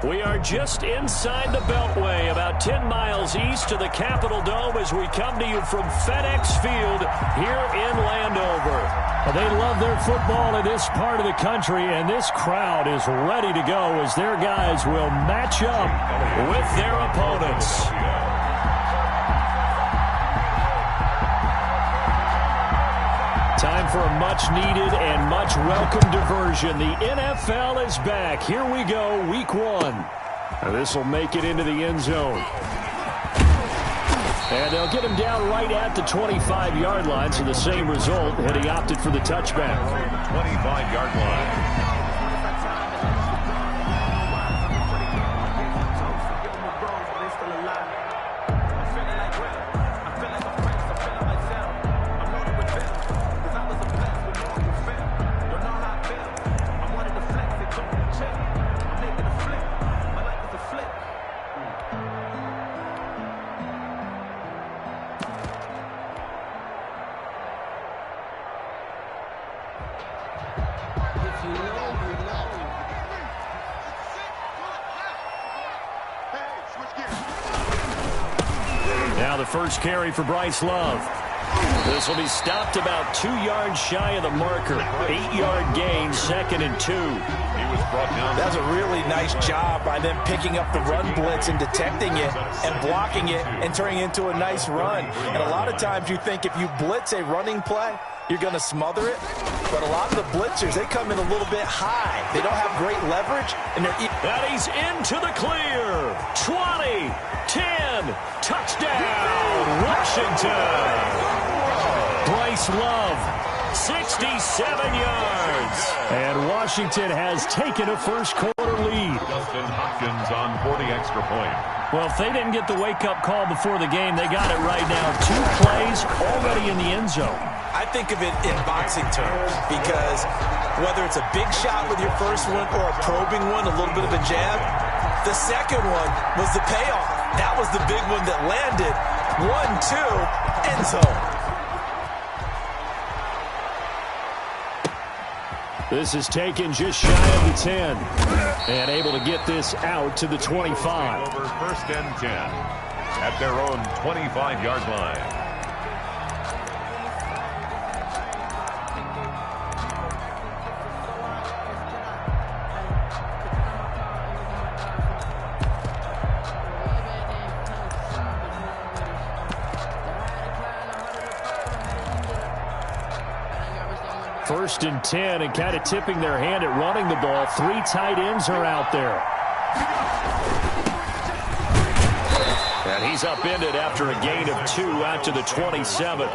We are just inside the Beltway, about 10 miles east of the Capitol Dome as we come to you from FedEx Field here in Landover. They love their football in this part of the country, and this crowd is ready to go as their guys will match up with their opponents. Time for a much-needed and much-welcome diversion. The NFL is back. Here we go, Week 1. This will make it into the end zone. And they'll get him down right at the 25-yard line, so the same result, and he opted for the touchback. 25-yard line. Now the first carry for Bryce Love. This will be stopped about 2 yards shy of the marker. 8-yard gain, 2nd and 2. He was brought down. That's a really nice job by them picking up the run blitz and detecting it and blocking it and turning it into a nice run. And a lot of times you think if you blitz a running play, you're going to smother it. But a lot of the blitzers, they come in a little bit high. They don't have great leverage. And he's into the clear. 20, 10, touchdown, Washington. Bryce Love, 67 yards. And Washington has taken a first-quarter lead. Justin Hopkins on 40 extra point. Well, if they didn't get the wake-up call before the game, they got it right now. 2 plays already in the end zone. I think of it in boxing terms because whether it's a big shot with your first one or a probing one, a little bit of a jab, the second one was the payoff. That was the big one that landed. 1-2, end zone. This is taken just shy of the 10. And able to get this out to the 25. Over 1st and 10 at their own 25-yard line. First and 10, and kind of tipping their hand at running the ball. 3 tight ends are out there. And he's upended after a gain of 2 out to the 27.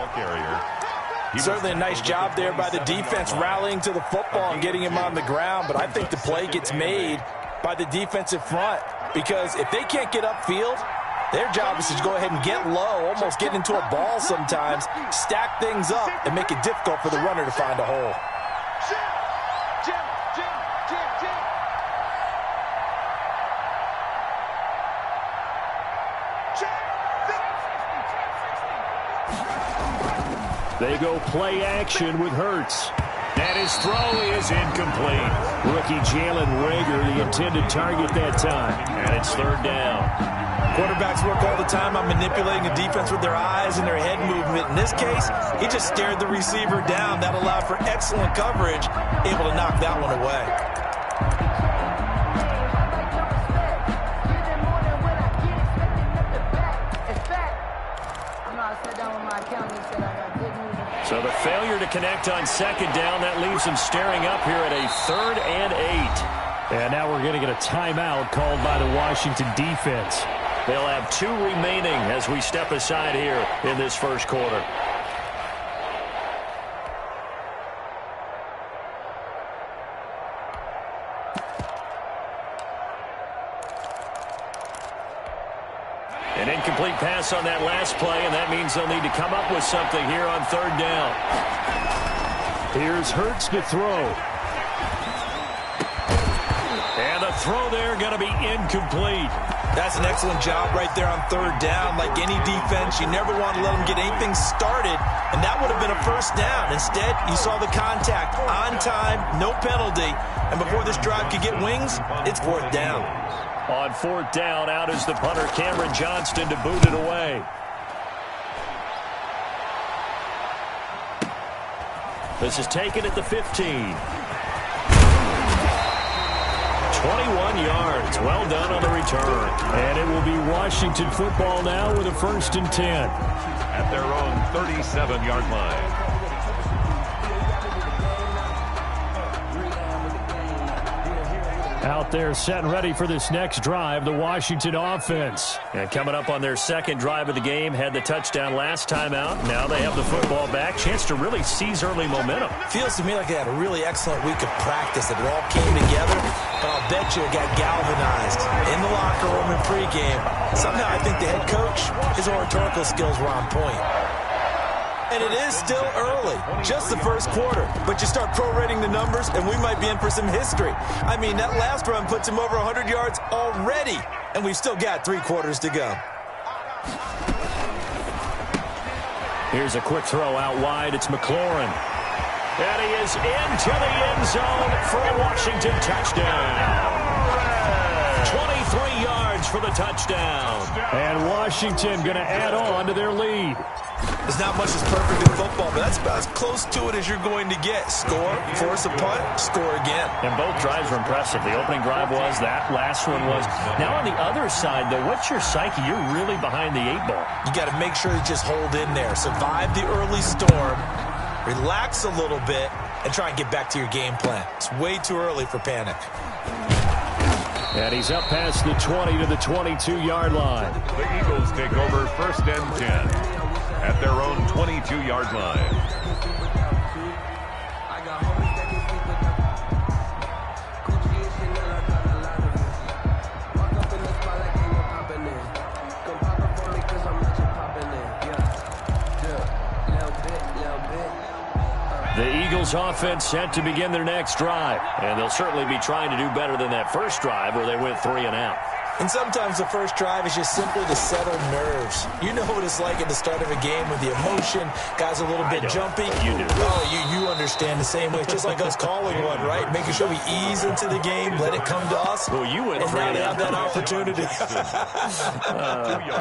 Certainly a nice job there by the defense rallying to the football and getting him on the ground. But I think the play gets made by the defensive front because if they can't get upfield, their job is to go ahead and get low, almost get into a ball sometimes, stack things up, and make it difficult for the runner to find a hole. They go play action with Hurts. And his throw is incomplete. Rookie Jalen Reagor, the intended target that time. And it's 3rd down. Quarterbacks work all the time on manipulating a defense with their eyes and their head movement. In this case, he just stared the receiver down. That allowed for excellent coverage, able to knock that one away. So the failure to connect on 2nd down, that leaves them staring up here at a 3rd and 8. And now we're going to get a timeout called by the Washington defense. They'll have 2 remaining as we step aside here in this first quarter. An incomplete pass on that last play, and that means they'll need to come up with something here on 3rd down. Here's Hurts to throw. And the throw there going to be incomplete. That's an excellent job right there on 3rd down. Like any defense, you never want to let them get anything started, and that would have been a 1st down. Instead, you saw the contact on time, no penalty, and before this drive could get wings, it's 4th down. On 4th down, out is the punter, Cameron Johnston, to boot it away. This is taken at the 15. 21 yards. Well done on the return. And it will be Washington football now with a 1st and 10. At their own 37-yard line. Out there set and ready for this next drive, the Washington offense. And coming up on their 2nd drive of the game, had the touchdown last time out. Now they have the football back. Chance to really seize early momentum. Feels to me like they had a really excellent week of practice. It all came together, but I'll bet you it got galvanized in the locker room in pregame. Somehow I think the head coach, his oratorical skills were on point. And it is still early, just the 1st quarter. But you start prorating the numbers, and we might be in for some history. I mean, that last run puts him over 100 yards already, and we've still got 3 quarters to go. Here's a quick throw out wide. It's McLaurin. And he is into the end zone for a Washington touchdown. 23 yards for the touchdown. And Washington going to add on to their lead. There's not much that's perfect in football, but that's about as close to it as you're going to get. Score, force a punt, score again. And both drives were impressive. The opening drive was, that last one was. Now on the other side, though, what's your psyche? You're really behind the 8 ball. You got to make sure you just hold in there. Survive the early storm, relax a little bit, and try and get back to your game plan. It's way too early for panic. And he's up past the 20 to the 22-yard line. The Eagles take over 1st and 10. At their own 22-yard line. The Eagles offense set to begin their next drive. And they'll certainly be trying to do better than that first drive where they went 3 and out. And sometimes the first drive is just simply to settle nerves. You know what it's like at the start of a game with the emotion. Guys a little bit jumpy. You do. Oh, you understand the same way. It's just like us calling one, right? Making sure we ease into the game, let it come to us. Well, you went 3 and out. Have that opportunity.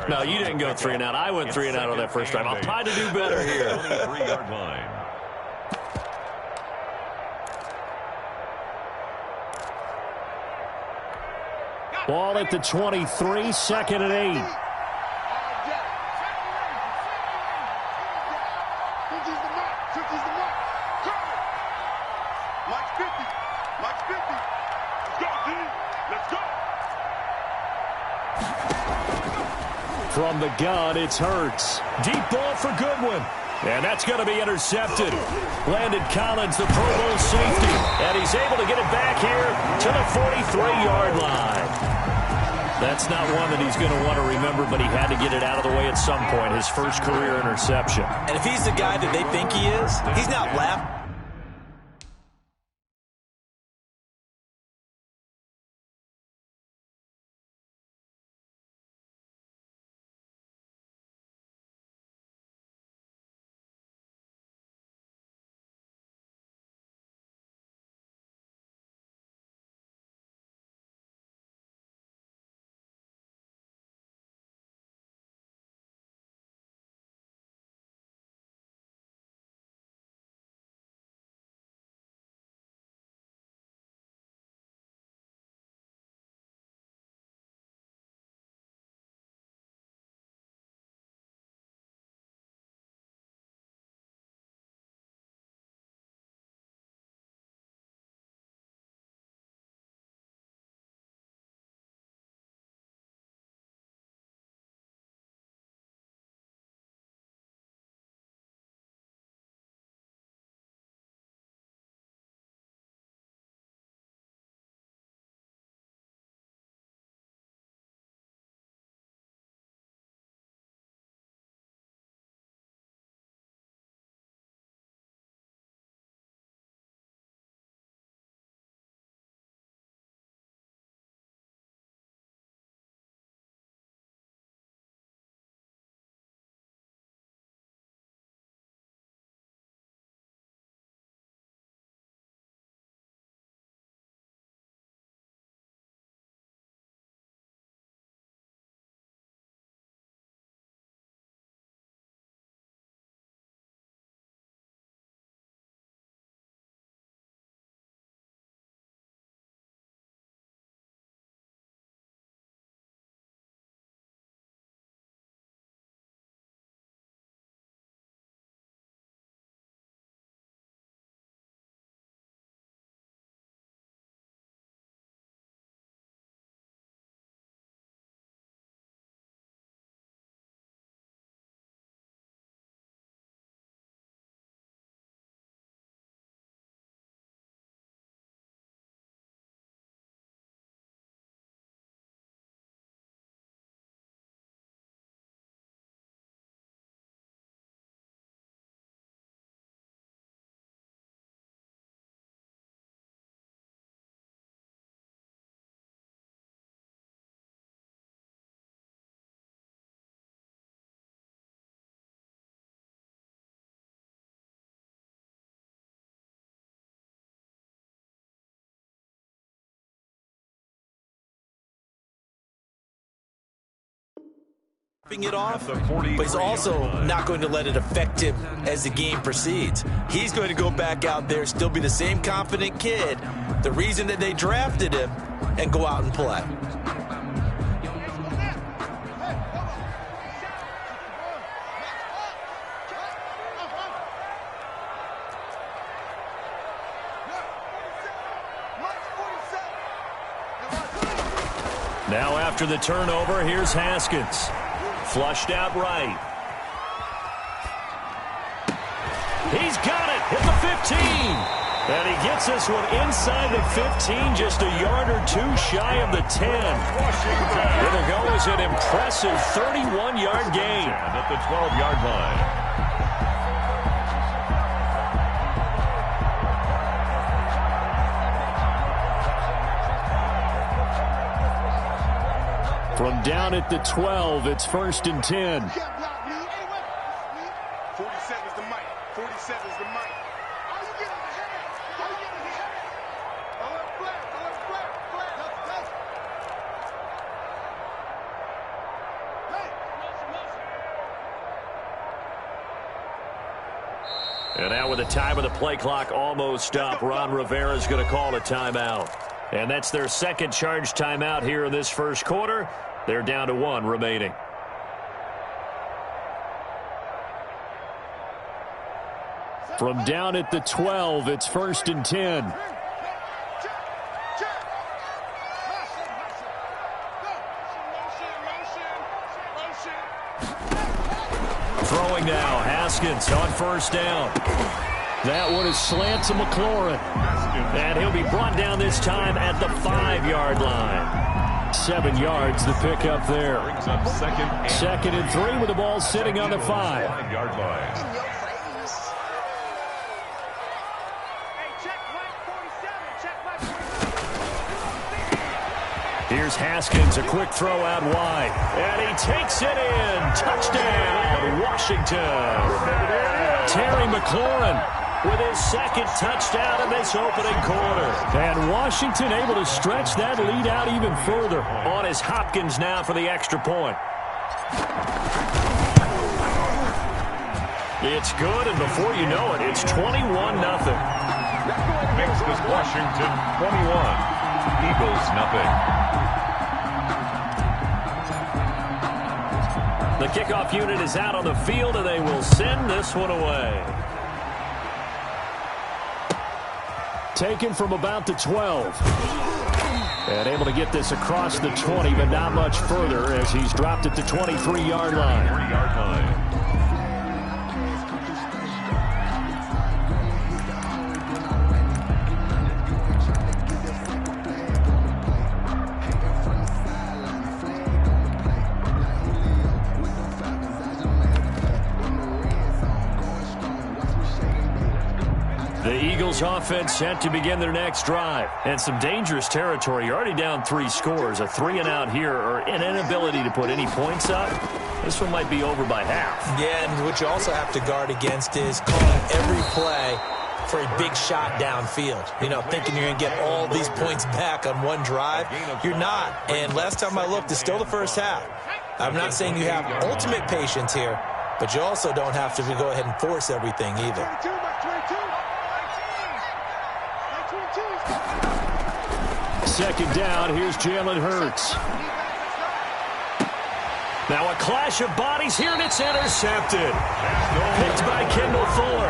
No, you didn't go 3 and out. I went 3 and out on that first drive. I'll try to do better here. 23-yard line. Ball at the 23, 2nd and 8. From the gun, it's Hurts. Deep ball for Goodwin. And that's going to be intercepted. Landon Collins, the Pro Bowl safety. And he's able to get it back here to the 43-yard line. That's not one that he's going to want to remember, but he had to get it out of the way at some point, his first career interception. And if he's the guy that they think he is, he's not laughing. dropping it off, but he's also not going to let it affect him as the game proceeds. He's going to go back out there, still be the same confident kid, the reason that they drafted him, and go out and play. Now after the turnover, here's Haskins. Flushed out right. He's got it at the 15. And he gets this one inside the 15, just a yard or two shy of the 10. It'll go as an impressive 31-yard gain. And at the 12-yard line. From down at the 12, it's 1st and 10. 47's the mic. 47's the mic. How you getting ahead? How you getting ahead? And now with the time of the play clock almost stopped, Ron Rivera's going to call a timeout. And that's their second charge timeout here in this first quarter. They're down to 1 remaining. From down at the 12, it's 1st and 10. Throwing now, Haskins on 1st down. That one is slant to McLaurin. And he'll be brought down this time at the 5-yard line. 7 yards the pick up there. Second and 3 with the ball sitting on the 5-yard line. Here's Haskins, a quick throw out wide. And he takes it in. Touchdown, Washington. Terry McLaurin with his second touchdown in this opening quarter. And Washington able to stretch that lead out even further. On is Hopkins now for the extra point. It's good, and before you know it, it's 21-0. Makes this Washington 21. Eagles nothing. The kickoff unit is out on the field, and they will send this one away. Taken from about the 12. And able to get this across the 20, but not much further as he's dropped at the 23-yard line. 3-yard line. Offense set to begin their next drive. And some dangerous territory. You're already down 3 scores. A 3-and-out here, or an inability to put any points up. This one might be over by half. Yeah, and what you also have to guard against is calling every play for a big shot downfield. You know, thinking you're going to get all these points back on one drive. You're not. And last time I looked, it's still the first half. I'm not saying you have ultimate patience here, but you also don't have to go ahead and force everything either. Second down, here's Jalen Hurts. Now a clash of bodies here, and it's intercepted. Picked by Kendall Fuller.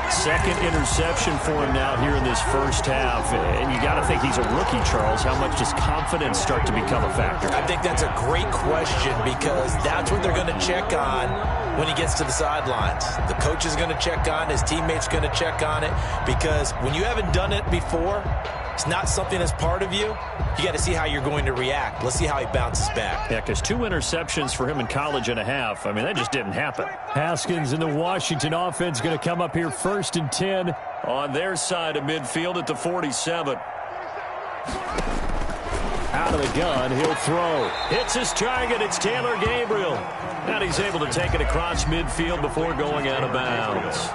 Second interception for him now here in this first half. And you got to think he's a rookie, Charles. How much does confidence start to become a factor? I think that's a great question, because that's what they're going to check on when he gets to the sidelines. The coach is going to check on, his teammates going to check on it, because when you haven't done it before, it's not something that's part of you. You got to see how you're going to react. Let's see how he bounces back. Yeah, because 2 interceptions for him in college and a half. I mean, that just didn't happen. Haskins and the Washington offense going to come up here 1st and 10 on their side of midfield at the 47. Out of the gun, he'll throw. Hits his target. It's Taylor Gabriel. And he's able to take it across midfield before going out of bounds.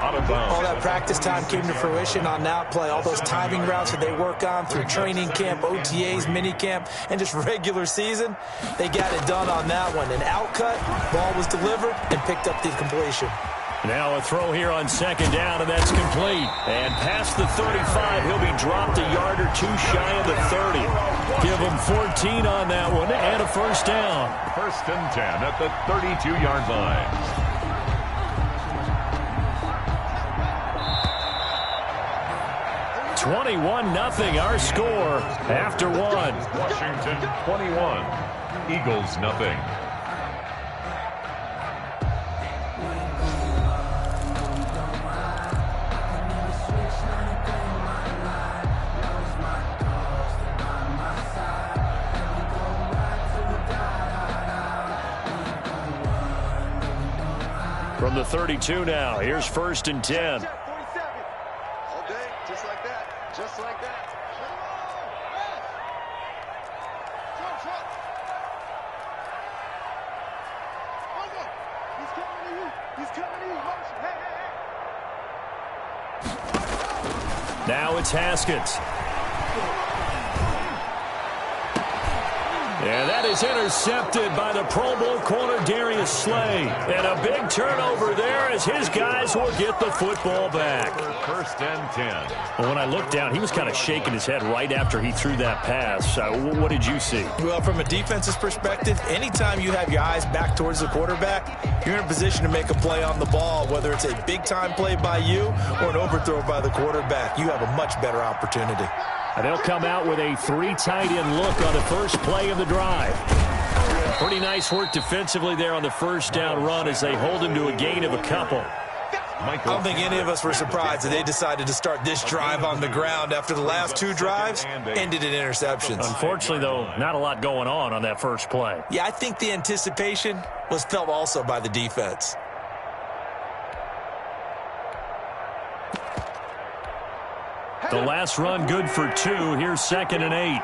Out of bounds. All that practice time came to fruition on that play. All those timing routes that they work on through training camp, OTAs, mini camp, and just regular season, they got it done on that one. An outcut, ball was delivered, and picked up the completion. Now a throw here on second down, and that's complete. And past the 35, he'll be dropped a yard or two shy of the 30. Give him 14 on that one and a first down. First and 10 at the 32-yard line. (21-0) our score after one. Washington 21, Eagles nothing. From the 32 now, here's first and 10. All day, just like that. Just like that. He's coming to you. He's coming to you. Hey. Now it's Haskins. And that is intercepted by the Pro Bowl corner Darius Slay. And a big turnover there as his guys will get the football back. First and 10. Well, when I looked down, he was kind of shaking his head right after he threw that pass. What did you see? Well, from a defense's perspective, anytime you have your eyes back towards the quarterback, you're in a position to make a play on the ball, whether it's a big-time play by you or an overthrow by the quarterback. You have a much better opportunity. And they'll come out with a 3 tight end look on the first play of the drive. Pretty nice work defensively there on the first down run as they hold him to a gain of a couple. I don't think any of us were surprised that they decided to start this drive on the ground after the last 2 drives ended in interceptions. Unfortunately, though, not a lot going on that first play. Yeah, I think the anticipation was felt also by the defense. The last run good for 2. Here's second and 8.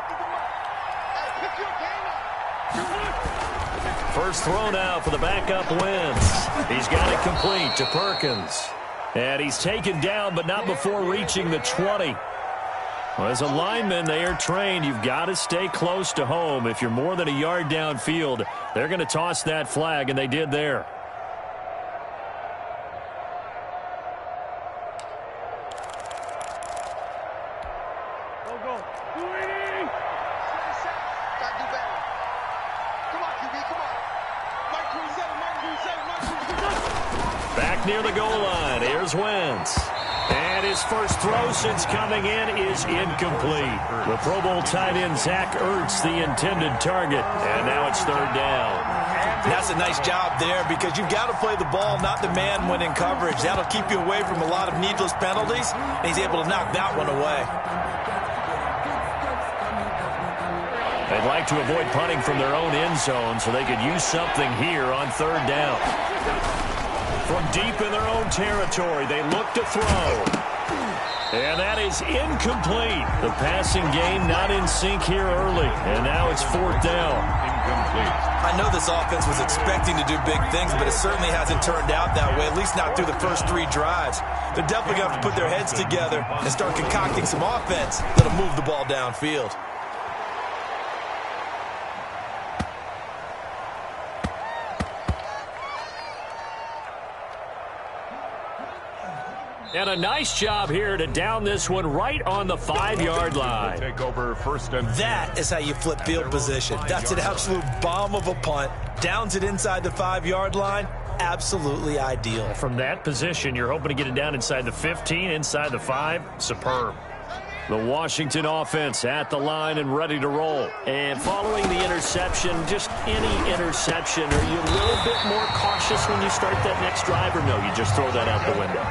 First throw now for the backup Wentz. He's got it complete to Perkins. And he's taken down, but not before reaching the 20. Well, as a lineman, they are trained. You've got to stay close to home. If you're more than a yard downfield, they're going to toss that flag, and they did there. Near the goal line, here's Wentz. And his first throw since coming in is incomplete. The Pro Bowl tight end Zach Ertz, the intended target. And now it's third down. That's a nice job there because you've got to play the ball, not the man when in coverage. That'll keep you away from a lot of needless penalties, and he's able to knock that one away. They'd like to avoid punting from their own end zone so they could use something here on third down. From deep in their own territory, they look to throw. And that is incomplete. The passing game not in sync here early. And now it's fourth down. Incomplete. I know this offense was expecting to do big things, but it certainly hasn't turned out that way, at least not through the first 3 drives. They're definitely going to have to put their heads together and start concocting some offense that'll move the ball downfield. And a nice job here to down this one right on the 5-yard line. Take over first and 10. That is how you flip field position. That's an absolute bomb of a punt. Downs it inside the 5-yard line. Absolutely ideal. From that position, you're hoping to get it down inside the 15, inside the 5. Superb. The Washington offense at the line and ready to roll. And following the interception, just any interception, are you a little bit more cautious when you start that next drive, or no, you just throw that out the window?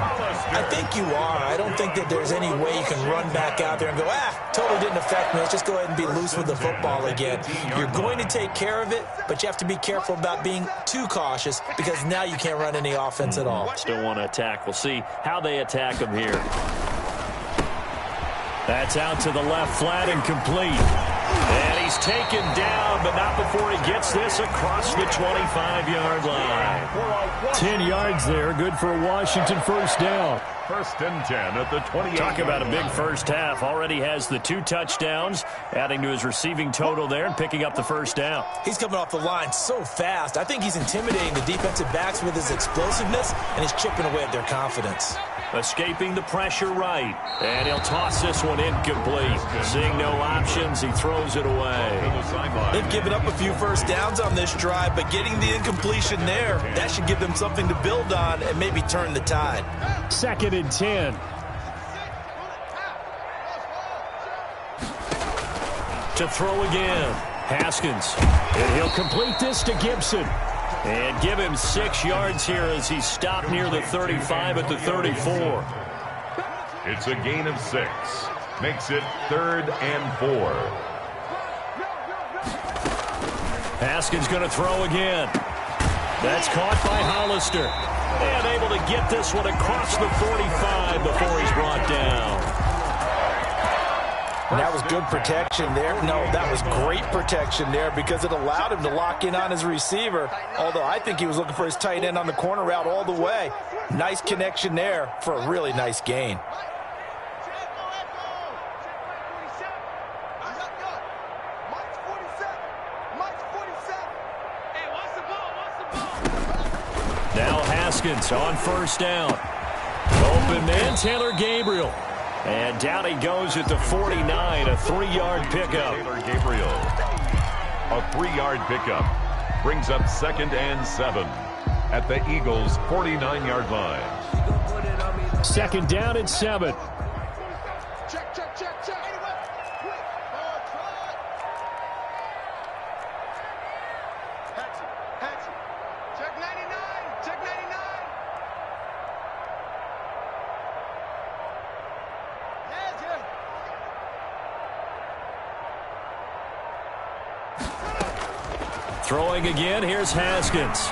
I think you are. I don't think that there's any way you can run back out there and go, totally didn't affect me. Let's just go ahead and be loose with the football again. You're going to take care of it, but you have to be careful about being too cautious because now you can't run any offense at all. Still want to attack. We'll see how they attack them here. That's out to the left, flat and complete. And he's taken down, but not before he gets this across the 25-yard line. 10 yards there, good for a Washington first down. First and 10 at the 28. Talk about a big first half. Already has the 2 touchdowns, adding to his receiving total there and picking up the first down. He's coming off the line so fast. I think he's intimidating the defensive backs with his explosiveness, and he's chipping away at their confidence. Escaping the pressure right. And he'll toss this one incomplete. Seeing no options, he throws it away. They've given up a few first downs on this drive, but getting the incompletion there, that should give them something to build on and maybe turn the tide. Second and 10. To throw again. Haskins. And he'll complete this to Gibson. And give him 6 yards here as he's stopped near the 35 at the 34. It's a gain of 6. Makes it 3rd and 4. Haskins going to throw again. That's caught by Hollister. And able to get this one across the 45 before he's brought down. And that was good protection there. No, that was great protection there because it allowed him to lock in on his receiver. Although I think he was looking for his tight end on the corner route all the way. Nice connection there for a really nice gain. Now Haskins on first down. Open man, Taylor Gabriel. And down he goes at the 49, a 3-yard pickup. Taylor Gabriel. A 3-yard pickup. Brings up 2nd and 7 at the Eagles' 49-yard line. Second down and 7. Check, check, check, check. Check 99. Check 99. Throwing again, here's Haskins.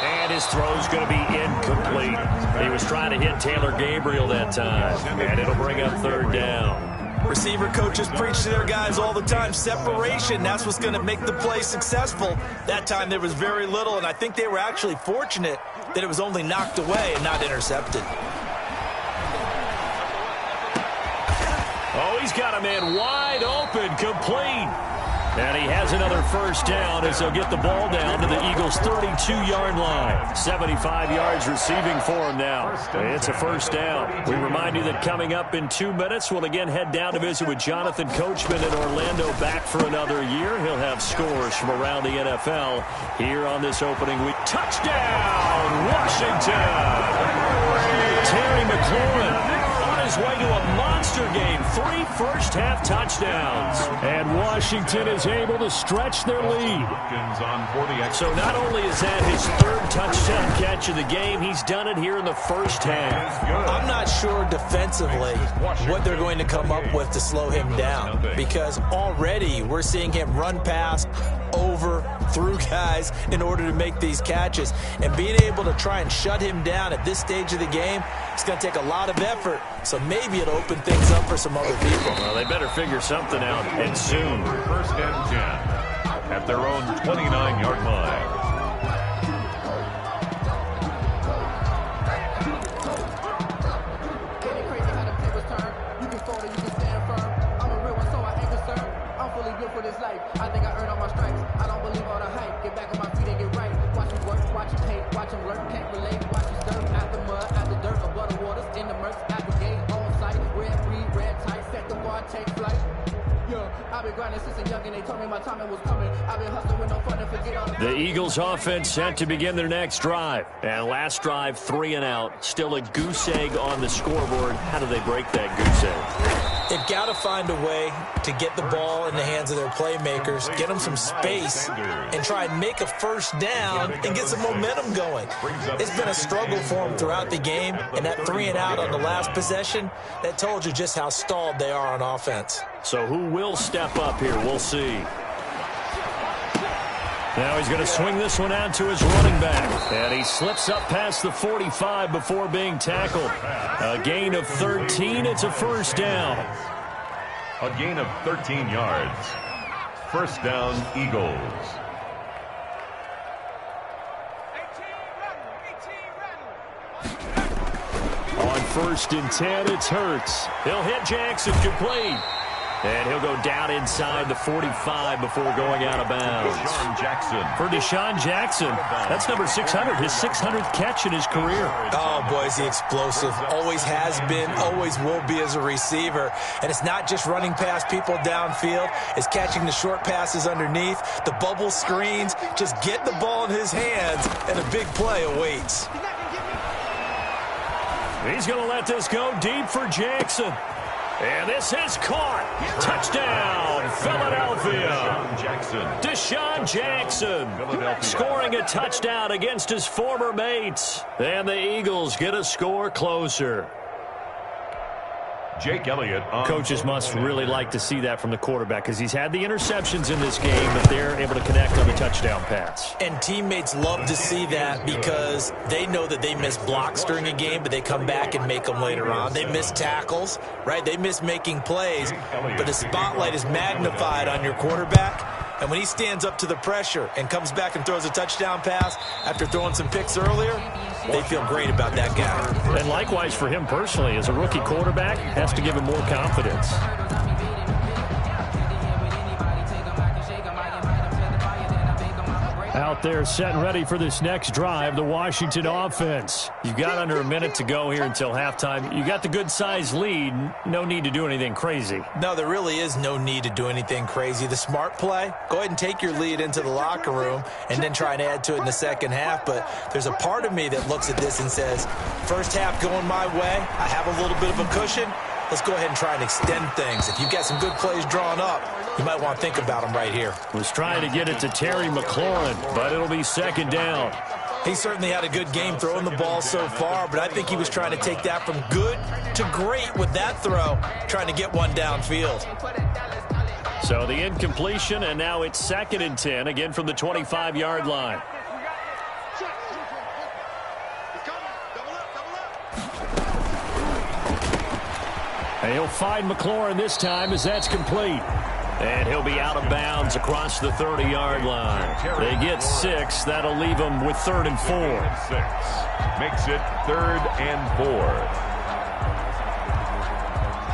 And his throw's going to be incomplete. He was trying to hit Taylor Gabriel that time. And it'll bring up 3rd down. Receiver coaches preach to their guys all the time. Separation, that's what's going to make the play successful. That time there was very little, and I think they were actually fortunate that it was only knocked away and not intercepted. Oh, he's got a man wide open, complete. And he has another first down as they'll get the ball down to the Eagles' 32-yard line. 75 yards receiving for him now. It's a first down. We remind you that coming up in 2 minutes, we'll again head down to visit with Jonathan Coachman in Orlando, back for another year. He'll have scores from around the NFL here on this opening week. Touchdown, Washington! Terry McLaurin on his way to a monster game. 3 first-half touchdowns. And Washington is able to stretch their lead. So not only is that his 3rd touchdown catch of the game, he's done it here in the first half. I'm not sure defensively what they're going to come up with to slow him down, because already we're seeing him run past, over, through guys in order to make these catches. And being able to try and shut him down at this stage of the game, it's going to take a lot of effort. So maybe it'll open things up for some other people. Well, they better figure something out, and soon. First and 10 at their own 29-yard line. I think I earned all my stripes. I don't believe all the hype. Get back on my feet and get right. Watch him work, watch him hate, watch him lurk, can't relate. Watch him stir out the mud, out the dirt, above the waters, in the murks, out the gate, on sight. Red breed, red tight, set the bar, take flight. Yeah, I've been grinding since a young and they told me my timing was coming. I've been hustling with no fun to forget all the Eagles offense set to begin their next drive. And last drive, 3 and out. Still a goose egg on the scoreboard. How do they break that goose egg? They've got to find a way to get the ball in the hands of their playmakers, get them some space, and try and make a first down and get some momentum going. It's been a struggle for them throughout the game, and that 3 and out on the last possession, that told you just how stalled they are on offense. So who will step up here? We'll see. Now he's going to swing this one out to his running back. And he slips up past the 45 before being tackled. A gain of 13. It's a first down. A gain of 13 yards. First down, Eagles. On 1st and 10, it's Hurts. He'll hit Jackson complete. And he'll go down inside the 45 before going out of bounds. DeSean Jackson. For DeSean Jackson, that's number 600, his 600th catch in his career. Oh, boy, is he explosive. Always has been, always will be as a receiver. And it's not just running past people downfield. It's catching the short passes underneath, the bubble screens, just get the ball in his hands, and a big play awaits. He's going to let this go deep for Jackson. And this is caught. Touchdown, Philadelphia. DeSean Jackson scoring a touchdown against his former mates. And the Eagles get a score closer. Jake Elliott. Coaches must really like to see that from the quarterback because he's had the interceptions in this game, but they're able to connect on the touchdown pass. And teammates love to see that because they know that they miss blocks during a game, but they come back and make them later on. They miss tackles, right? They miss making plays, but the spotlight is magnified on your quarterback. And when he stands up to the pressure and comes back and throws a touchdown pass after throwing some picks earlier, they feel great about that guy. And likewise for him personally, as a rookie quarterback, has to give him more confidence. Out there set and ready for this next drive, the Washington offense. You've got under a minute to go here until halftime. You got the good-sized lead. No need to do anything crazy. No, there really is no need to do anything crazy. The smart play, go ahead and take your lead into the locker room and then try and add to it in the second half. But there's a part of me that looks at this and says, first half going my way, I have a little bit of a cushion. Let's go ahead and try and extend things. If you've got some good plays drawn up, you might want to think about them right here. Was trying to get it to Terry McLaurin, but it'll be second down. He certainly had a good game throwing the ball so far, but I think he was trying to take that from good to great with that throw, trying to get one downfield. So the incompletion, and now it's 2nd and 10, again from the 25-yard line. And he'll find McLaurin this time as that's complete. And he'll be out of bounds across the 30-yard line. They get 6. That'll leave them with 3rd and 4. 6 makes it 3rd and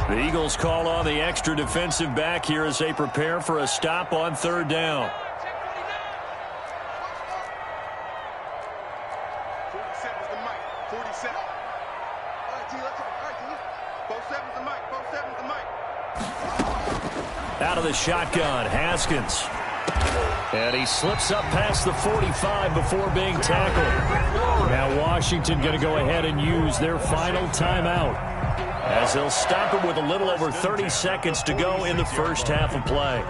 4. The Eagles call on the extra defensive back here as they prepare for a stop on 3rd down. 47's the mic. 47. All right, T, let's go. All right, T. 47's the mic. 47's the mic. Out of the shotgun, Haskins. And he slips up past the 45 before being tackled. Now Washington going to go ahead and use their final timeout, as they'll stop him with a little over 30 seconds to go in the first half of play.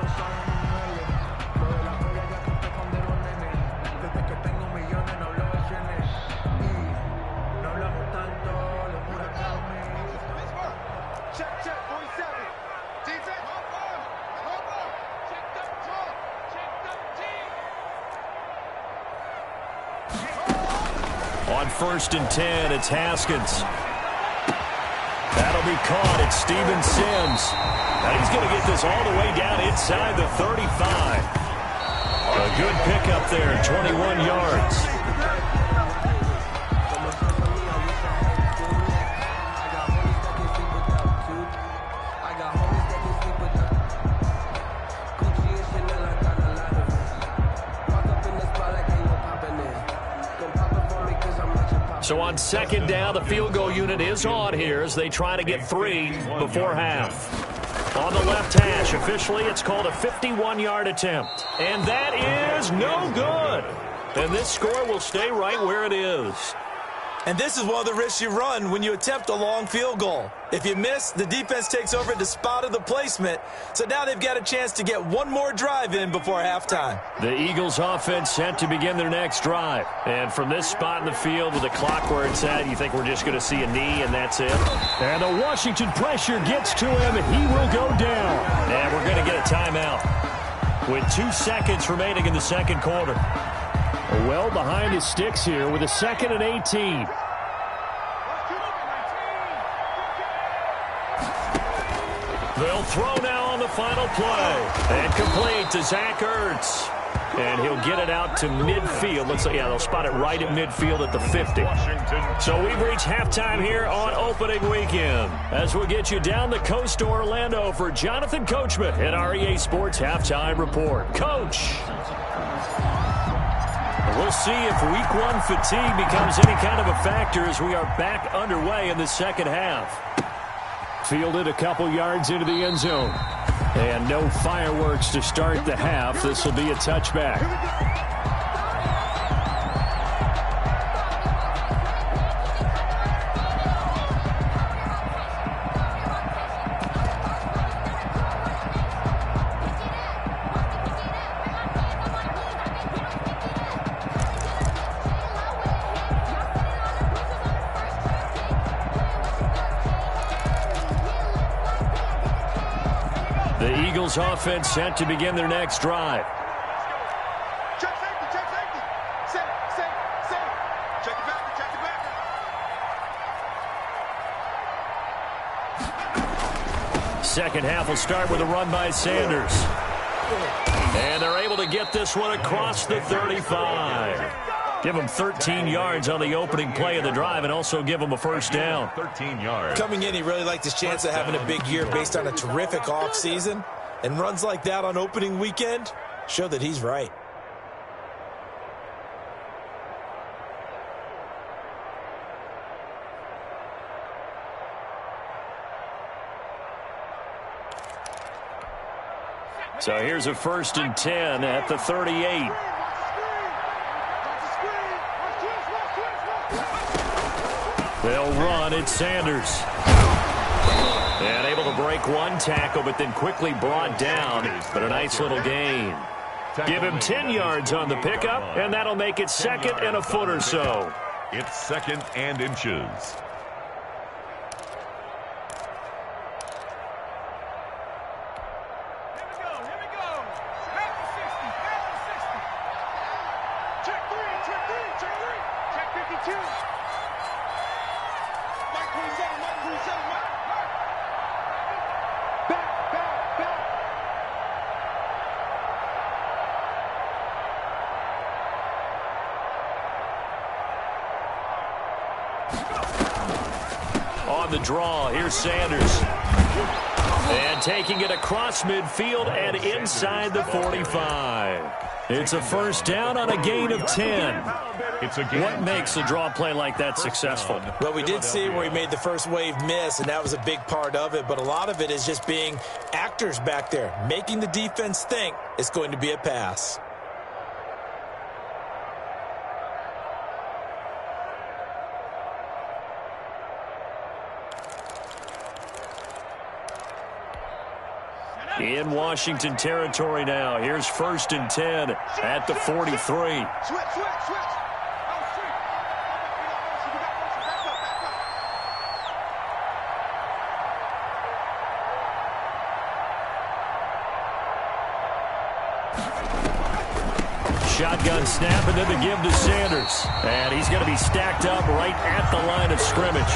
On 1st and 10, it's Haskins. That'll be caught. It's Steven Sims. Now he's going to get this all the way down inside the 35. A good pickup there, 21 yards. So on 2nd down, the field goal unit is on here as they try to get 3 before half. On the left hash, officially it's called a 51-yard attempt. And that is no good. And this score will stay right where it is. And this is one of the risks you run when you attempt a long field goal. If you miss, the defense takes over at the spot of the placement. So now they've got a chance to get one more drive in before halftime. The Eagles offense set to begin their next drive. And from this spot in the field with the clock where it's at, you think we're just going to see a knee and that's it? And the Washington pressure gets to him. He will go down. And we're going to get a timeout with 2 seconds remaining in the second quarter. Well behind his sticks here with a 2nd and 18. They'll throw now on the final play. And complete to Zach Ertz. And he'll get it out to midfield. Looks like, yeah, they'll spot it right at midfield at the 50. So we've reached halftime here on opening weekend. As we'll get you down the coast to Orlando for Jonathan Coachman at our EA Sports Halftime Report. Coach. We'll see if week one fatigue becomes any kind of a factor as we are back underway in the second half. Fielded a couple yards into the end zone. And no fireworks to start the half. This will be a touchback. The Eagles offense set to begin their next drive. Check safety, check safety. Set it. Check it back, check it back. Second half will start with a run by Sanders. And they're able to get this one across the 35. Give them 13 yards on the opening play of the drive and also give them a first down. 13 yards. Coming in, he really liked his chance of having a big year based on a terrific offseason. And runs like that on opening weekend show that he's right. So here's a 1st and 10 at the 38. They'll run. It's Sanders. And able to break one tackle, but then quickly brought down. But a nice little gain. Give him 10 yards on the pickup, and that'll make it 2nd and a foot or so. It's 2nd and inches. Check three. Check 52. Mike 27, Mike. Back. On the draw, here's Sanders. And taking it across midfield and inside the 45. It's a first down on a gain of 10. What makes a draw play like that successful? Well, we did see where he made the first wave miss, and that was a big part of it. But a lot of it is just being actors back there, making the defense think it's going to be a pass. In Washington territory now. Here's 1st and 10 at the 43. Switch. Shotgun snap, and then the give to Sanders. And he's going to be stacked up right at the line of scrimmage.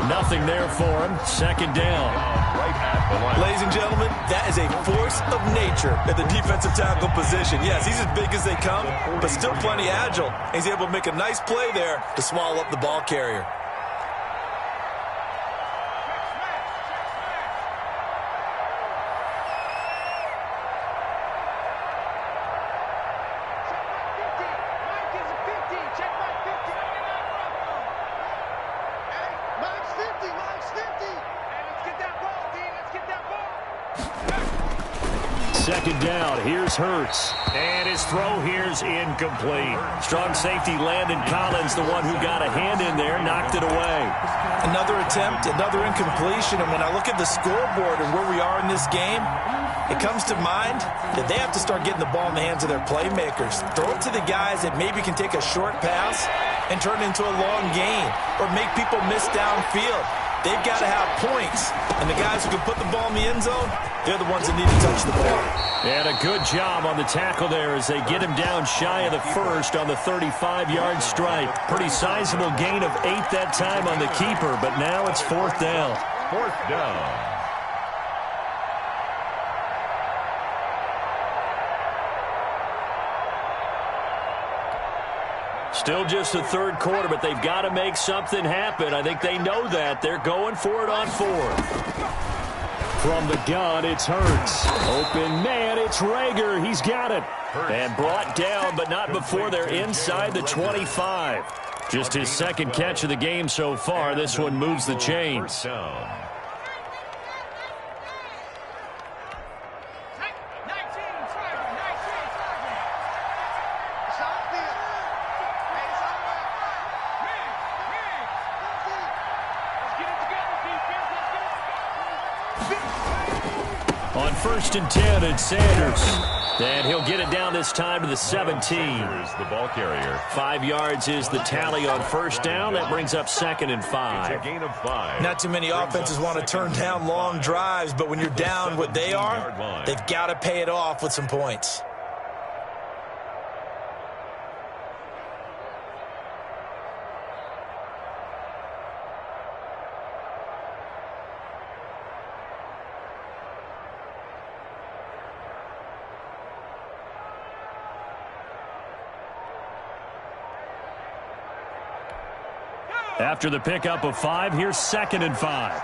Nothing there for him. 2nd down. Right at the line. Ladies and gentlemen, that is a force of nature at the defensive tackle position. Yes, he's as big as they come, but still plenty agile. He's able to make a nice play there to swallow up the ball carrier. Second down, here's Hurts. And his throw here's incomplete. Strong safety Landon Collins, the one who got a hand in there, knocked it away. Another attempt, another incompletion. And when I look at the scoreboard and where we are in this game, it comes to mind that they have to start getting the ball in the hands of their playmakers. Throw it to the guys that maybe can take a short pass and turn it into a long gain or make people miss downfield. They've got to have points. And the guys who can put the ball in the end zone, they're the ones that need to touch the ball. And a good job on the tackle there as they get him down shy of the first on the 35-yard stripe. Pretty sizable gain of 8 that time on the keeper, but now it's 4th down. 4th down. Still just the third quarter, but they've got to make something happen. I think they know that. They're going for it on fourth. From the gun, it's Hurts. Open man, it's Rager. He's got it. And brought down, but not before they're inside the 25. Just his second catch of the game so far. This one moves the chains. On 1st and 10, it's Sanders. And he'll get it down this time to the 17. Here's the ball carrier. 5 yards is the tally on first down. That brings up 2nd and 5. It's a gain of 5. Not too many offenses want to turn down long drives, but when you're down what they are, they've got to pay it off with some points. After the pickup of 5, here's 2nd and 5.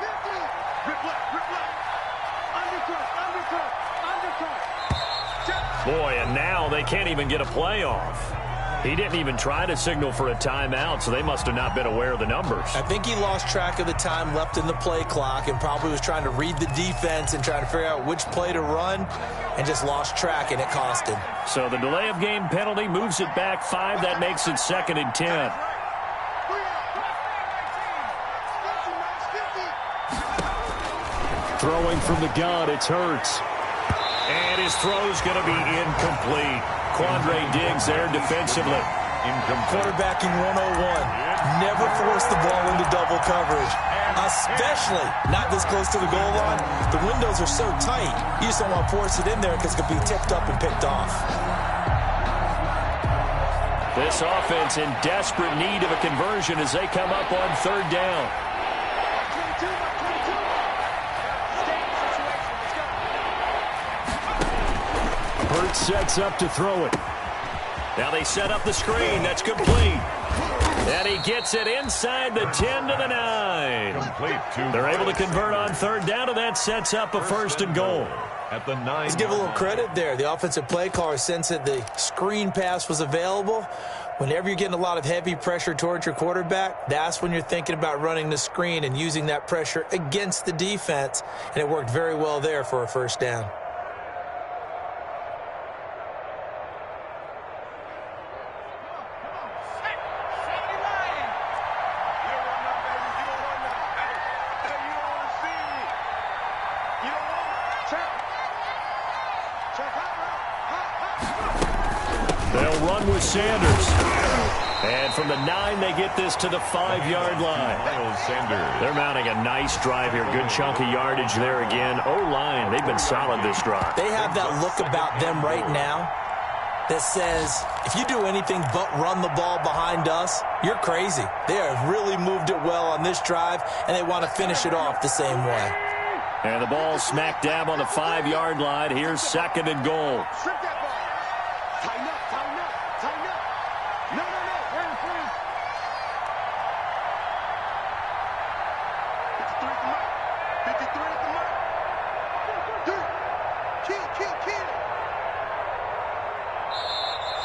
Boy, and now they can't even get a play off. He didn't even try to signal for a timeout, so they must have not been aware of the numbers. I think he lost track of the time left in the play clock and probably was trying to read the defense and trying to figure out which play to run and just lost track, and it cost him. So the delay of game penalty moves it back 5. That makes it 2nd and 10. Throwing from the gun, it's Hurts. And his throw's going to be incomplete. Quandre Diggs there defensively. Quarterbacking 101. Never force the ball into double coverage, especially not this close to the goal line. The windows are so tight, you just don't want to force it in there because it could be tipped up and picked off. This offense in desperate need of a conversion as they come up on 3rd down. Hurts sets up to throw it. Now they set up the screen. That's complete. And he gets it inside the 10 to the 9. They're able to convert on 3rd down, and that sets up a 1st and goal. At the 9. Let's give a little credit there. The offensive play caller sensed that the screen pass was available. Whenever you're getting a lot of heavy pressure towards your quarterback, that's when you're thinking about running the screen and using that pressure against the defense. And it worked very well there for a 1st down. They'll run with Sanders. And from the 9, they get this to the 5-yard line. They're mounting a nice drive here. Good chunk of yardage there again. O-line, they've been solid this drive. They have that look about them right now that says, if you do anything but run the ball behind us, you're crazy. They have really moved it well on this drive, and they want to finish it off the same way. And the ball smack dab on the 5-yard line. Here's 2nd and goal.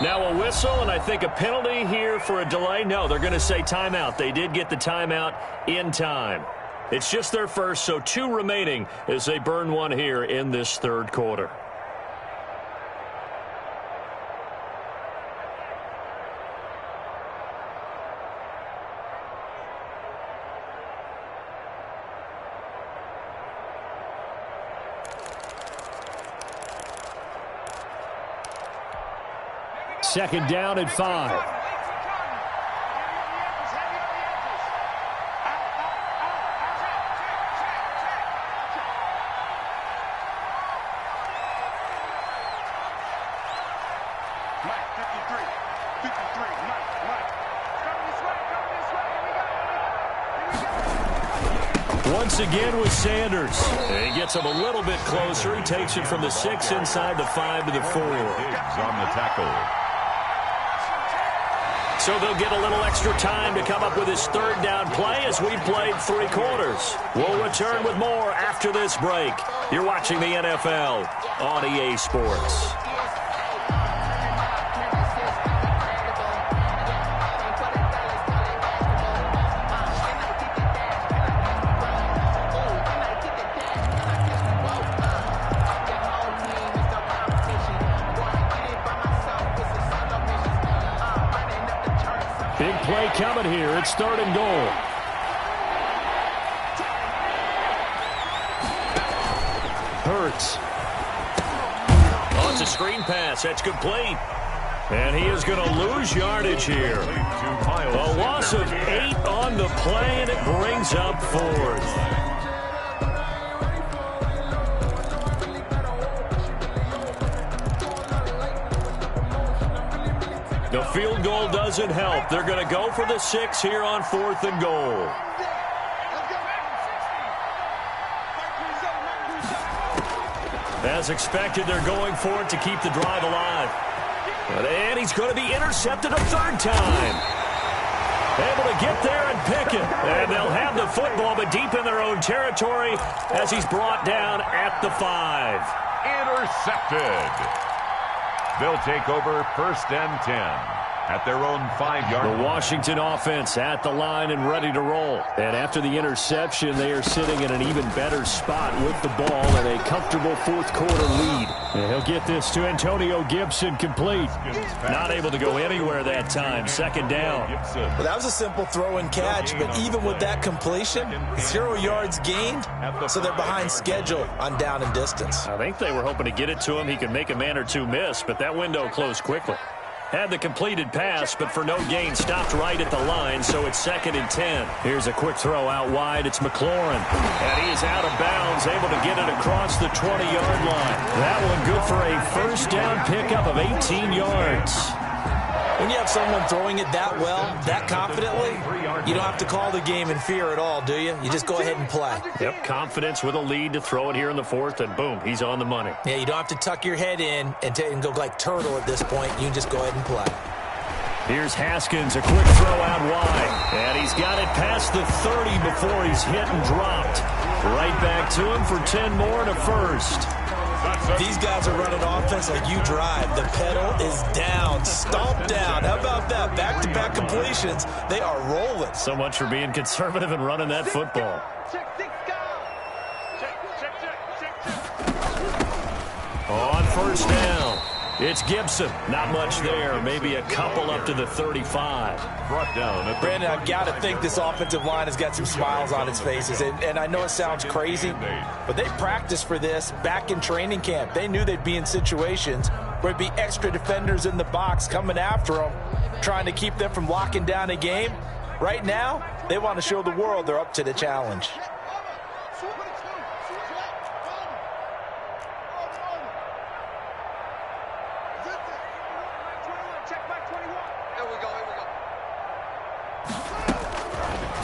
Now a whistle, and I think a penalty here for a delay. No, they're going to say timeout. They did get the timeout in time. It's just their first, so 2 remaining as they burn one here in this 3rd quarter. Second down and 5. Once again with Sanders. And he gets him a little bit closer. He takes it from the 6 inside the 5 to the 4. Diggs on the tackle. So they'll get a little extra time to come up with his third down play as we played 3 quarters. We'll return with more after this break. You're watching the NFL on EA Sports. Big play coming here. It's 3rd and goal. Hurts. Oh, it's a screen pass. That's complete. And he is going to lose yardage here. A loss of 8 on the play, and it brings up 4th. The field goal doesn't help. They're going to go for the 6 here on 4th and goal. As expected, they're going for it to keep the drive alive. And he's going to be intercepted a 3rd time. Able to get there and pick it. And they'll have the football, but deep in their own territory as he's brought down at the 5. Intercepted. They'll take over 1st and 10 at their own 5-yard line. The Washington offense at the line and ready to roll. And after the interception, they are sitting in an even better spot with the ball and a comfortable 4th quarter lead. And he'll get this to Antonio Gibson complete. Not able to go anywhere that time. 2nd down. Well, that was a simple throw and catch, but even with that completion, 0 yards gained, so they're behind schedule on down and distance. I think they were hoping to get it to him. He could make a man or two miss, but that window closed quickly. Had the completed pass, but for no gain, stopped right at the line, so it's 2nd and 10. Here's a quick throw out wide. It's McLaurin, and he is out of bounds, able to get it across the 20-yard line. That one good for a 1st down pickup of 18 yards. When you have someone throwing it that well, that confidently, you don't have to call the game in fear at all, do you? You just go ahead and play. Yep, confidence with a lead to throw it here in the 4th, and boom, he's on the money. Yeah, you don't have to tuck your head in and go like turtle at this point. You can just go ahead and play. Here's Haskins, a quick throw out wide. And he's got it past the 30 before he's hit and dropped. Right back to him for 10 more and a 1st. These guys are running offense like you drive. The pedal is down, stomped down. How about that? Back-to-back completions. They are rolling. So much for being conservative and running that football. On 1st down, it's Gibson. Not much there. Maybe a couple up to the 35. Brought down. Brandon, I've got to think this offensive line has got some smiles on its faces. And I know it sounds crazy, but they practiced for this back in training camp. They knew they'd be in situations where there'd be extra defenders in the box coming after them, trying to keep them from locking down a game. Right now, they want to show the world they're up to the challenge.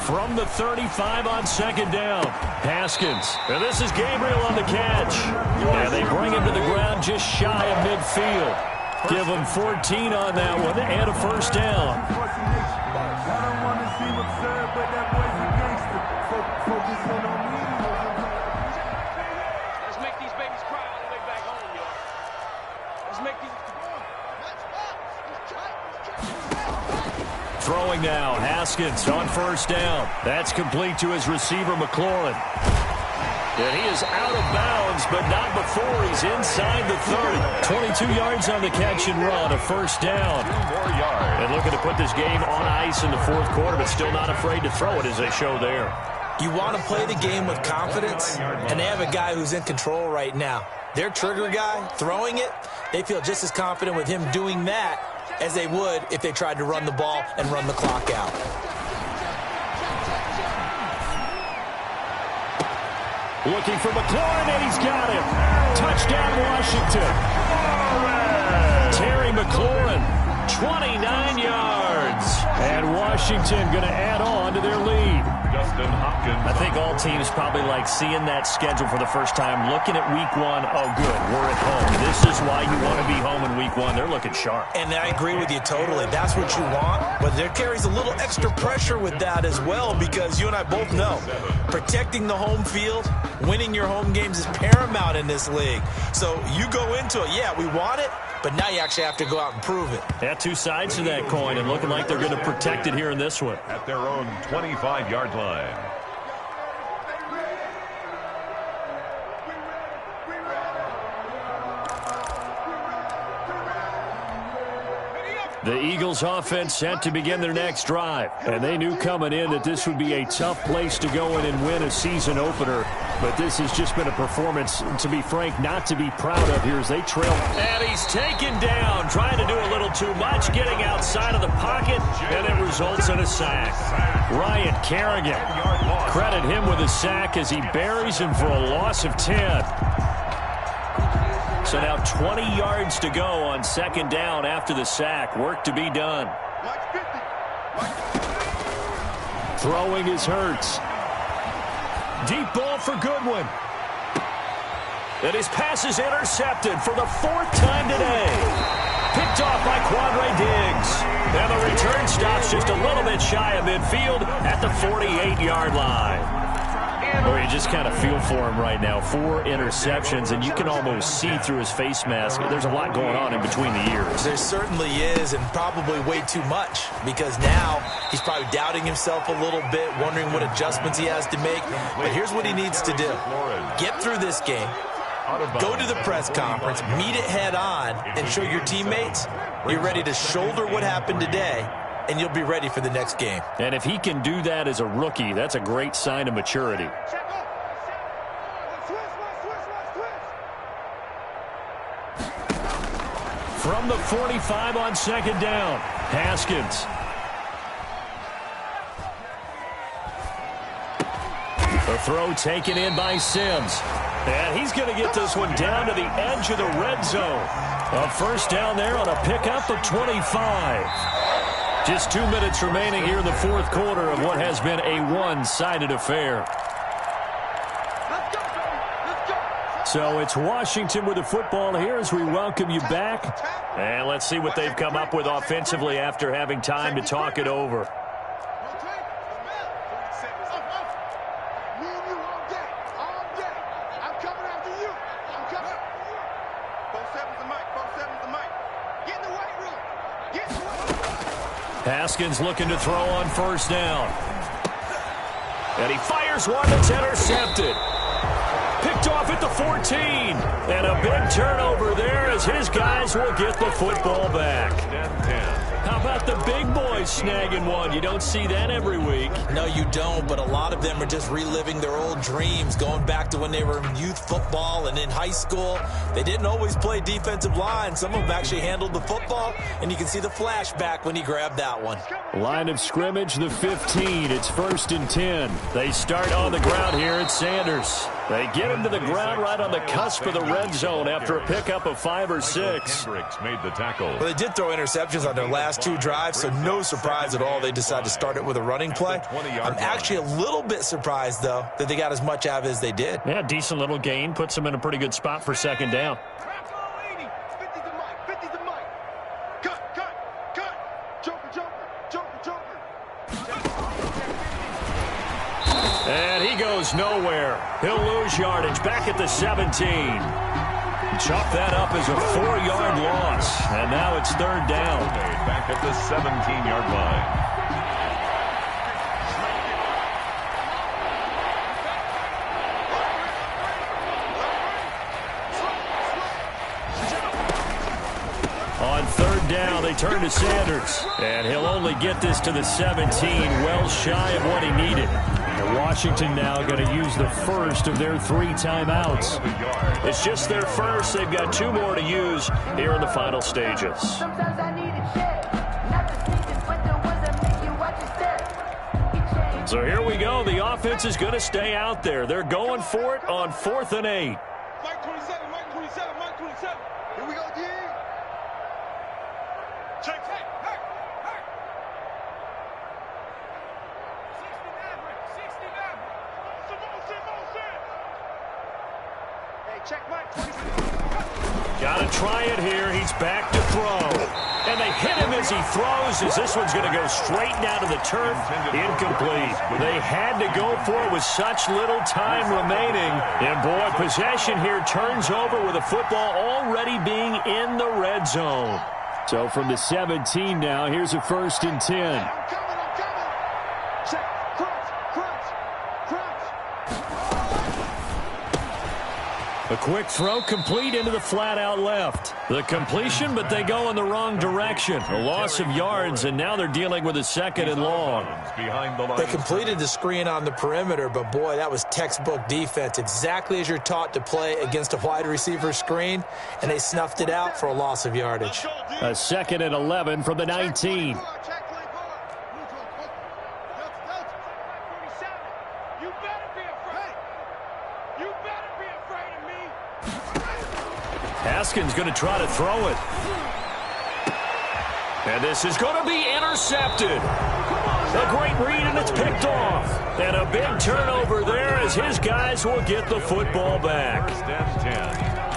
From the 35 on 2nd down, Haskins. And this is Gabriel on the catch. And they bring him to the ground just shy of midfield. Give him 14 on that one and a 1st down. Let's make these babies cry all the way back home, y'all. Let's make these... Throwing now, Haskins on 1st down. That's complete to his receiver, McLaurin. And he is out of bounds, but not before he's inside the 30. 22 yards on the catch and run, a 1st down. 2 more yards. And looking to put this game on ice in the 4th quarter, but still not afraid to throw it as they show there. You want to play the game with confidence, and they have a guy who's in control right now. Their trigger guy, throwing it, they feel just as confident with him doing that as they would if they tried to run the ball and run the clock out. Looking for McLaurin, and he's got him. Touchdown, Washington. Terry McLaurin, 29 yards. And Washington going to add on to their lead. Dustin Hopkins. I think all teams probably like seeing that schedule for the first time, looking at week 1. Oh, good, we're at home. This is why you want to be home in week 1. They're looking sharp. And I agree with you totally. That's what you want, but there carries a little extra pressure with that as well, because you and I both know protecting the home field, winning your home games is paramount in this league. So you go into it, yeah, we want it, but now you actually have to go out and prove it. Yeah, two sides to that coin, and looking like they're going to protect it here in this one. At their own 25-yard line. The Eagles offense set to begin their next drive, and they knew coming in that this would be a tough place to go in and win a season opener, but this has just been a performance, to be frank, not to be proud of here as they trail. And he's taken down, trying to do a little too much, getting outside of the pocket, and it results in a sack. Ryan Kerrigan, credit him with a sack as he buries him for a loss of 10. So now 20 yards to go on second down after the sack. Work to be done. Throwing is Hurts. Deep ball for Goodwin. And his pass is intercepted for the 4th time today. Picked off by Quandre Diggs. And the return stops just a little bit shy of midfield at the 48-yard line. Or you just kind of feel for him right now. 4 interceptions, and you can almost see through his face mask. There's a lot going on in between the ears. There certainly is, and probably way too much, because now he's probably doubting himself a little bit, wondering what adjustments he has to make. But here's what he needs to do. Get through this game, go to the press conference, meet it head on, and show your teammates you're ready to shoulder what happened today, and you'll be ready for the next game. And if he can do that as a rookie, that's a great sign of maturity. From the 45 on second down, Haskins. The throw taken in by Sims. And he's going to get this one down to the edge of the red zone. A first down there on a pickup of 25. Just 2 minutes remaining here in the fourth quarter of what has been a one-sided affair. So it's Washington with the football here as we welcome you back. And let's see what they've come up with offensively after having time to talk it over. Haskins looking to throw on first down. And he fires one that's intercepted. Picked off at the 14. And a big turnover there as his guys will get the football back. How about the big boys snagging one? You don't see that every week. No, you don't, but a lot of them are just reliving their old dreams, going back to when they were in youth football and in high school. They didn't always play defensive line. Some of them actually handled the football, and you can see the flashback when he grabbed that one. Line of scrimmage, the 15. It's 1st and 10. They start on the ground here at Sanders. They get him to the ground right on the cusp of the red zone after a pickup of 5 or 6. Hendricks made the tackle. Well, they did throw interceptions on their last 2 drives, so no surprise at all they decided to start it with a running play. I'm actually a little bit surprised, though, that they got as much out of it as they did. Yeah, decent little gain. Puts them in a pretty good spot for second down. And he goes nowhere. He'll lose yardage back at the 17. Chalk that up as a 4-yard loss. And now it's third down. Back at the 17-yard line. On third down, they turn to Sanders. And he'll only get this to the 17, well shy of what he needed. And Washington now going to use the first of their 3 timeouts. It's just their first. They've got 2 more to use here in the final stages. So here we go. The offense is going to stay out there. They're going for it on 4th and 8. Mike 27, Mike 27, Mike 27. Here we go, D. Check, hey, hey, hey. 69, 69. Got to try it here. He's back to throw. And they hit him as he throws, as this one's going to go straight down to the turf. Incomplete. They had to go for it with such little time remaining. And, boy, possession here turns over with the football already being in the red zone. So from the 17 now, here's a 1st and 10. I'm coming. Check. Crunch. A quick throw complete into the flat out left. The completion, but they go in the wrong direction. A loss of yards, and now they're dealing with a 2nd and long. They completed the screen on the perimeter, but, boy, that was textbook defense. Exactly as you're taught to play against a wide receiver screen, and they snuffed it out for a loss of yardage. A 2nd and 11 from the 19. Check 24. You better be afraid. You better be afraid of me. Haskins going to try to throw it. And this is going to be intercepted. A great read, and it's picked off. And a big turnover there as his guys will get the football back.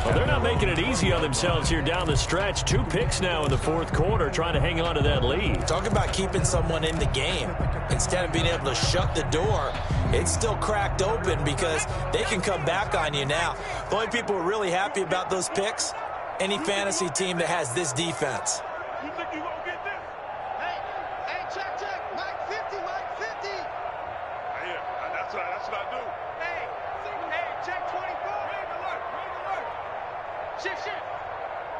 Well, they're not making it easy on themselves here down the stretch. 2 picks now in the 4th quarter, trying to hang on to that lead. Talk about keeping someone in the game. Instead of being able to shut the door, it's still cracked open because they can come back on you now. The only people who are really happy about those picks, any fantasy team that has this defense. You think you gonna get this? Hey, check. Mike 50. Yeah, that's what I do. Hey, check 24. Ring alert. Shift.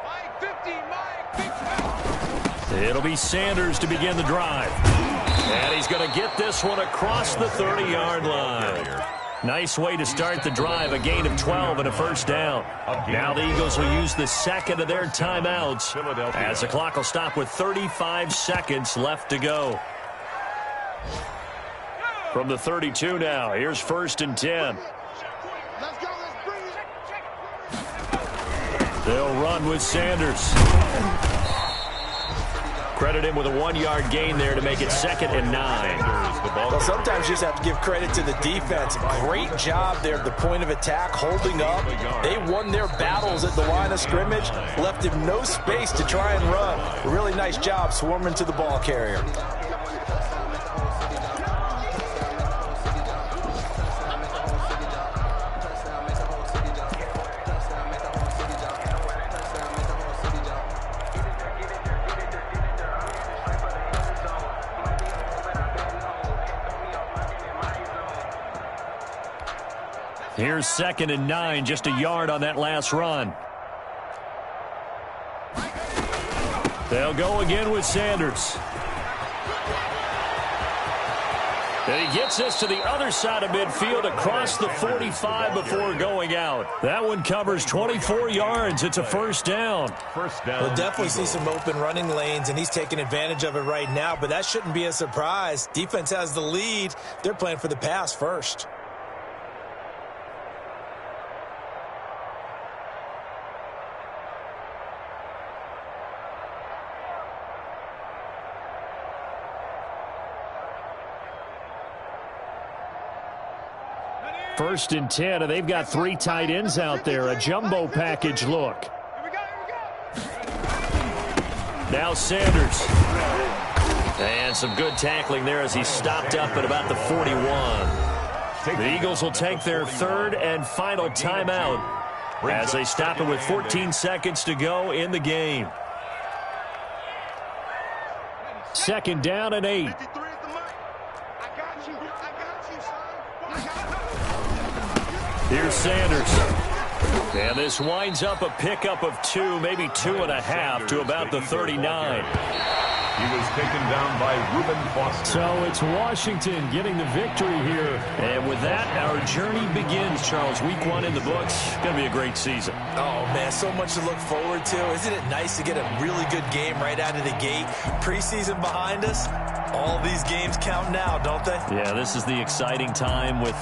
Mike 50. It'll be Sanders to begin the drive. And he's going to get this one across the 30-yard line. Nice way to start the drive, a gain of 12 and a 1st down. Now the Eagles will use the 2nd of their timeouts as the clock will stop with 35 seconds left to go. From the 32 now, here's 1st and 10. Let's go. Let's bring it. They'll run with Sanders. Credit him with a 1-yard gain there to make it 2nd and 9. Well, sometimes you just have to give credit to the defense. Great job there at the point of attack, holding up. They won their battles at the line of scrimmage, left him no space to try and run. A really nice job swarming to the ball carrier. Here's 2nd and 9, just a yard on that last run. They'll go again with Sanders. And he gets this to the other side of midfield across the 45 before going out. That one covers 24 yards. It's a 1st down. We'll definitely see some open running lanes, and he's taking advantage of it right now, but that shouldn't be a surprise. Defense has the lead. They're playing for the pass first. First and 10, and they've got 3 tight ends out there. A jumbo package look. Now Sanders. And some good tackling there as he stopped up at about the 41. The Eagles will take their 3rd and final timeout as they stop it with 14 seconds to go in the game. 2nd down and 8. Here's Sanders. And this winds up a pickup of 2, maybe 2.5 to about the 39. He was taken down by Reuben Foster. So it's Washington getting the victory here. And with that, our journey begins, Charles. Week 1 in the books. Going to be a great season. Oh, man, so much to look forward to. Isn't it nice to get a really good game right out of the gate? Preseason behind us. All these games count now, don't they? Yeah, this is the exciting time with